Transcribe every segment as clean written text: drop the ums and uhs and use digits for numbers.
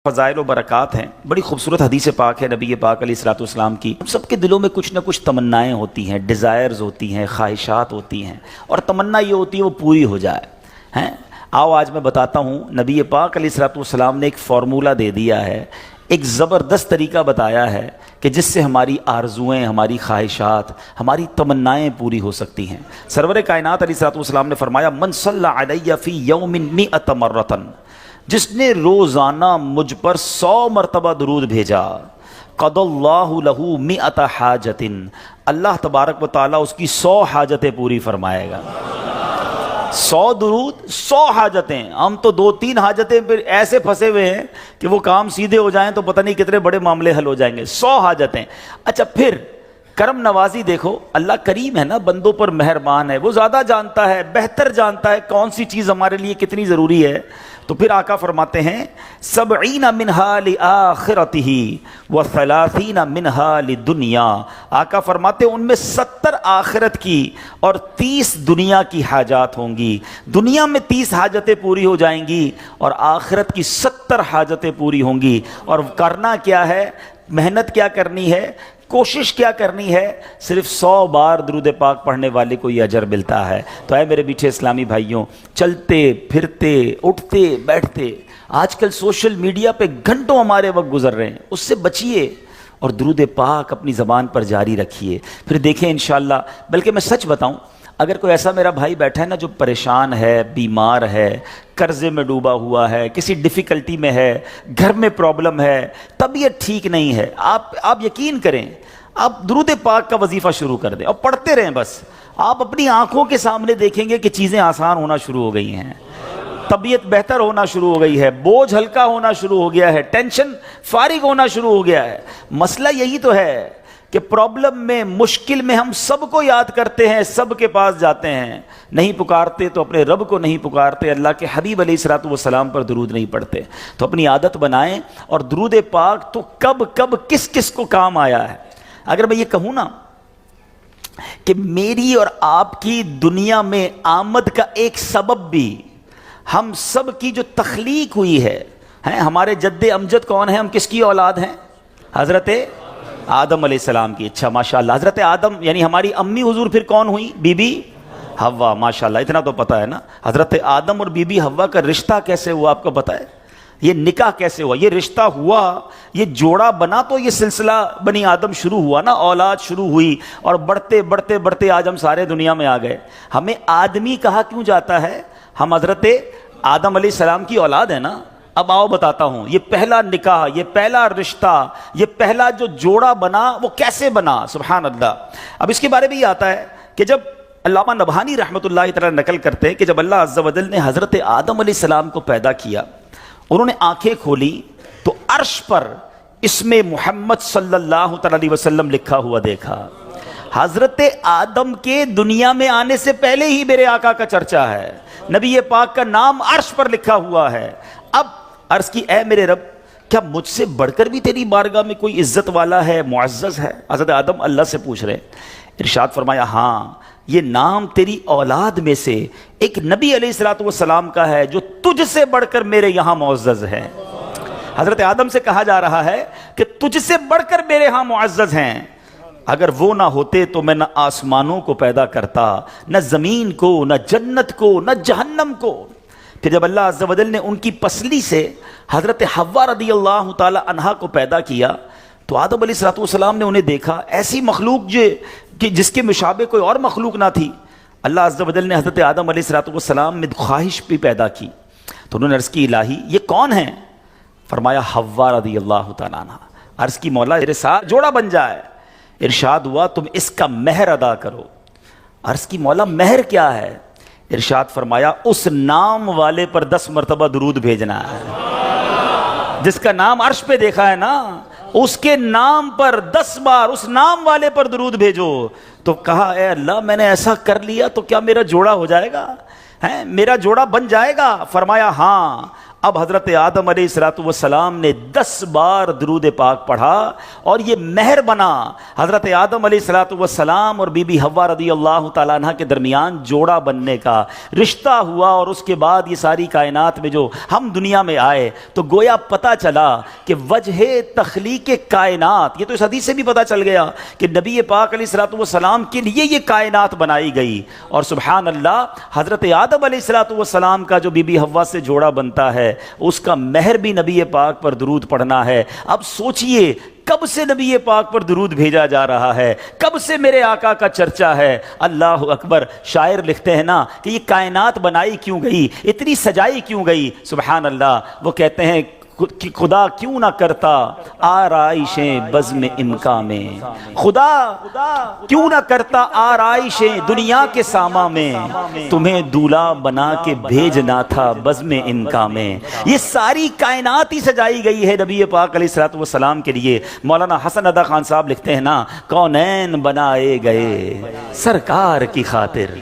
فضائل و برکات ہیں. بڑی خوبصورت حدیث پاک ہے نبی پاک علیہ الصلوۃ والسلام کی. ہم سب کے دلوں میں کچھ نہ کچھ تمنائیں ہوتی ہیں، ڈیزائرز ہوتی ہیں، خواہشات ہوتی ہیں، اور تمنا یہ ہوتی ہے وہ پوری ہو جائے ہیں. آؤ آج میں بتاتا ہوں، نبی پاک علیہ الصلوۃ والسلام نے ایک فارمولہ دے دیا ہے، ایک زبردست طریقہ بتایا ہے کہ جس سے ہماری آرزوئیں، ہماری خواہشات، ہماری تمنائیں پوری ہو سکتی ہیں. سرور کائنات علیہ الصلوۃ والسلام نے فرمایا من صلی علی فی یوم 100 مرۃ، جس نے روزانہ مجھ پر 100 مرتبہ درود بھیجا، قضى اللہ لہ 100 حاجۃ، اللہ تبارک و تعالیٰ اس کی 100 حاجتیں پوری فرمائے گا. 100 درود 100 حاجتیں. ہم تو 2-3 حاجتیں پھر ایسے پھنسے ہوئے ہیں کہ وہ کام سیدھے ہو جائیں تو پتہ نہیں کتنے بڑے معاملے حل ہو جائیں گے. 100 حاجتیں. اچھا پھر کرم نوازی دیکھو، اللہ کریم ہے نا، بندوں پر مہربان ہے، وہ زیادہ جانتا ہے، بہتر جانتا ہے کون سی چیز ہمارے لیے کتنی ضروری ہے. تو پھر آقا فرماتے ہیں 70 منہا لآخرتہ و30 منہا لدنیا. آقا فرماتے ہیں ان میں 70 آخرت کی اور 30 دنیا کی حاجات ہوں گی. دنیا میں 30 حاجتیں پوری ہو جائیں گی اور آخرت کی 70 حاجتیں پوری ہوں گی. اور کرنا کیا ہے، محنت کیا کرنی ہے، کوشش کیا کرنی ہے، صرف 100 بار درود پاک پڑھنے والے کو یہ اجر ملتا ہے. تو اے میرے میٹھے اسلامی بھائیوں، چلتے پھرتے اٹھتے بیٹھتے آج کل سوشل میڈیا پہ گھنٹوں ہمارے وقت گزر رہے ہیں، اس سے بچیے اور درود پاک اپنی زبان پر جاری رکھیے. پھر دیکھیں انشاءاللہ. بلکہ میں سچ بتاؤں، اگر کوئی ایسا میرا بھائی بیٹھا ہے نا جو پریشان ہے، بیمار ہے، قرضے میں ڈوبا ہوا ہے، کسی ڈیفیکلٹی میں ہے، گھر میں پرابلم ہے، طبیعت ٹھیک نہیں ہے، آپ یقین کریں، آپ درود پاک کا وظیفہ شروع کر دیں اور پڑھتے رہیں. بس آپ اپنی آنکھوں کے سامنے دیکھیں گے کہ چیزیں آسان ہونا شروع ہو گئی ہیں، طبیعت بہتر ہونا شروع ہو گئی ہے، بوجھ ہلکا ہونا شروع ہو گیا ہے، ٹینشن فارغ ہونا شروع ہو گیا ہے. مسئلہ یہی تو ہے کہ پرابلم میں، مشکل میں ہم سب کو یاد کرتے ہیں، سب کے پاس جاتے ہیں، نہیں پکارتے تو اپنے رب کو نہیں پکارتے، اللہ کے حبیب علیہ الصلوۃ والسلام پر درود نہیں پڑھتے. تو اپنی عادت بنائیں. اور درود پاک تو کب کب کس کس کو کام آیا ہے. اگر میں یہ کہوں نا کہ میری اور آپ کی دنیا میں آمد کا ایک سبب بھی ہم سب کی جو تخلیق ہوئی ہے، ہمارے جد امجد کون ہیں، ہم کس کی اولاد ہیں؟ حضرت آدم علیہ السلام کی. اچھا ماشاءاللہ، حضرت آدم یعنی ہماری امی حضور پھر کون ہوئی؟ بی بی حوا. ماشاءاللہ اتنا تو پتہ ہے نا. حضرت آدم اور بی بی حوا کا رشتہ کیسے ہوا آپ کو پتہ ہے؟ یہ نکاح کیسے ہوا، یہ رشتہ ہوا، یہ جوڑا بنا تو یہ سلسلہ بنی آدم شروع ہوا نا، اولاد شروع ہوئی، اور بڑھتے بڑھتے بڑھتے آج ہم سارے دنیا میں آ گئے. ہمیں آدمی کہا کیوں جاتا ہے؟ ہم حضرت آدم علیہ السلام کی اولاد ہے نا. اب آؤ بتاتا ہوں، یہ پہلا نکاح، یہ پہلا رشتہ، یہ پہلا جو جوڑا بنا وہ کیسے بنا؟ سبحان اللہ. اب اس کے بارے میں یہ آتا ہے کہ جب علامہ نبہانی رحمۃ اللہ تعالی نقل کرتے ہیں کہ جب اللہ عز و جل نے حضرت آدم علیہ السلام کو پیدا کیا، انہوں نے آنکھیں کھولی تو عرش پر اسم محمد صلی اللہ تعالی علیہ وسلم لکھا ہوا دیکھا. حضرت آدم کے دنیا میں آنے سے پہلے ہی میرے آقا کا چرچا ہے، نبی پاک کا نام عرش پر لکھا ہوا ہے. اب عرض کی اے میرے رب، کیا مجھ سے بڑھ کر بھی تیری بارگاہ میں کوئی عزت والا ہے، معزز ہے؟ حضرت آدم اللہ سے پوچھ رہے. ارشاد فرمایا ہاں، یہ نام تیری اولاد میں سے ایک نبی علیہ الصلوۃ والسلام کا ہے جو تجھ سے بڑھ کر میرے یہاں معزز ہے. حضرت آدم سے کہا جا رہا ہے کہ تجھ سے بڑھ کر میرے ہاں معزز ہیں. اگر وہ نہ ہوتے تو میں نہ آسمانوں کو پیدا کرتا، نہ زمین کو، نہ جنت کو، نہ جہنم کو. پھر جب اللہ عز و جل نے ان کی پسلی سے حضرت حوا رضی اللہ تعالی عنہا کو پیدا کیا تو آدم علیہ الصلوۃ والسلام نے انہیں دیکھا، ایسی مخلوق جس کے مشابہ کوئی اور مخلوق نہ تھی. اللہ عز و جل نے حضرت آدم علیہ الصلوۃ والسلام میں خواہش بھی پیدا کی تو انہوں نے عرض کی الہی یہ کون ہیں؟ فرمایا حوا رضی اللہ تعالیٰ عنہ. عرض کی مولا میرے ساتھ جوڑا بن جائے. ارشاد ہوا تم اس کا مہر ادا کرو. عرض کی مولا مہر کیا ہے؟ ارشاد فرمایا اس نام والے پر 10 مرتبہ درود بھیجنا ہے. جس کا نام عرش پہ دیکھا ہے نا، اس کے نام پر 10 بار اس نام والے پر درود بھیجو. تو کہا اے اللہ میں نے ایسا کر لیا تو کیا میرا جوڑا ہو جائے گا؟ میرا جوڑا بن جائے گا؟ فرمایا ہاں، اب حضرت آدم علیہ السلام نے 10 بار درود پاک پڑھا اور یہ مہر بنا حضرت آدم علیہ السلام اور بی بی حوا رضی اللہ تعالیٰ عنہ کے درمیان جوڑا بننے کا رشتہ ہوا، اور اس کے بعد یہ ساری کائنات میں جو ہم دنیا میں آئے تو گویا پتہ چلا کہ وجہ تخلیق کائنات، یہ تو اس حدیث سے بھی پتہ چل گیا کہ نبی پاک علیہ السلام کے لیے یہ کائنات بنائی گئی، اور سبحان اللہ حضرت آدم علیہ السلام کا جو بی بی حوا سے جوڑا بنتا ہے اس کا مہر بھی نبی پاک پر درود پڑھنا ہے۔ اب سوچئے کب سے نبی پاک پر درود بھیجا جا رہا ہے، کب سے میرے آقا کا چرچا ہے۔ اللہ اکبر۔ شاعر لکھتے ہیں نا کہ یہ کائنات بنائی کیوں گئی، اتنی سجائی کیوں گئی، سبحان اللہ۔ وہ کہتے ہیں کہ خدا کیوں نہ کرتا آرائشیں بزم امکا میں، خدا کیوں نہ کرتا آرائشیں دنیا کے ساما میں، تمہیں دولہا بنا کے بھیجنا تھا بزم امکا میں۔ یہ ساری کائنات ہی سجائی گئی ہے نبی پاک علیہ السلام کے لیے۔ مولانا حسن ادا خان صاحب لکھتے ہیں نا، کونین بنائے گئے سرکار کی خاطر،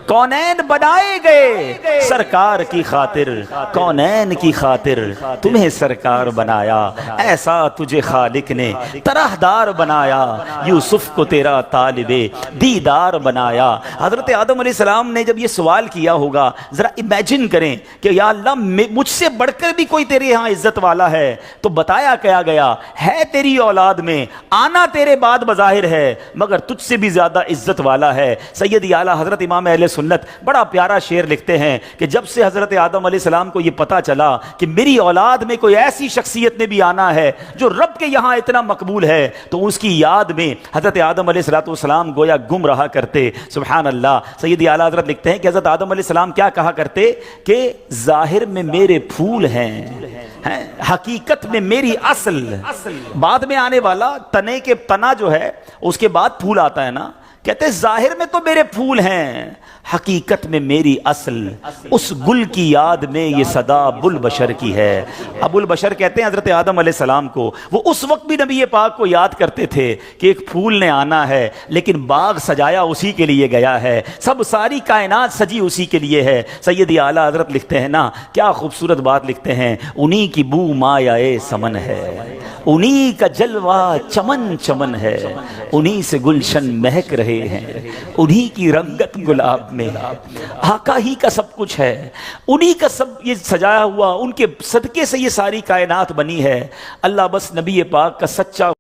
کونین بنائے گئے سرکار کی خاطر، کونین کی خاطر تمہیں سرکار بنایا، ایسا تجھے خالق نے طرح دار بنایا، یوسف کو تیرا طالب دیدار بنایا۔ حضرت آدم علیہ السلام نے جب یہ سوال کیا ہوگا، ذرا امیجن کریں کہ یا اللہ مجھ سے بڑھ کر بھی کوئی تیرے ہاں عزت والا ہے، تو بتایا کیا گیا ہے تیری اولاد میں آنا تیرے بعد بظاہر ہے، مگر تجھ سے بھی زیادہ عزت والا ہے۔ سیدی اعلیٰ حضرت امام اہل سنت بڑا پیارا شعر لکھتے ہیں کہ جب سے حضرت آدم علیہ السلام کو یہ پتا چلا کہ میری اولاد میں کوئی ایسی شخصیت نے بھی آنا ہے جو رب کے یہاں اتنا مقبول ہے، تو اس کی یاد میں حضرت آدم علیہ السلام گویا گم رہا کرتے۔ سبحان اللہ۔ سیدی اعلیٰ حضرت لکھتے ہیں کہ حضرت آدم علیہ السلام کیا کہا کرتے کہ ظاہر میں میرے پھول ہیں، حقیقت میں میری اصل۔ بعد میں آنے والا تنے کے تنا جو ہے اس کے بعد پھول آتا ہے نا، کہتے ظاہر میں تو میرے پھول ہیں، حقیقت میں میری اصل، اس گل کی یاد میں یہ صدا ابو البشر کی ہے۔ ابو البشر کہتے ہیں حضرت آدم علیہ السلام کو، وہ اس وقت بھی نبی پاک کو یاد کرتے تھے کہ ایک پھول نے آنا ہے، لیکن باغ سجایا اسی کے لیے گیا ہے، سب ساری کائنات سجی اسی کے لیے ہے۔ سیدی اعلیٰ حضرت لکھتے ہیں نا، کیا خوبصورت بات لکھتے ہیں، انہی کی بو مایہ سمن ہے، انہی کا جلوہ چمن چمن ہے، انہی سے گلشن مہک رہے ہیں، انہی کی رنگت گلاب میں، آقا ہی کا سب کچھ ہے، انہی کا سب یہ سجایا ہوا، ان کے صدقے سے یہ ساری کائنات بنی ہے۔ اللہ بس نبی پاک کا سچا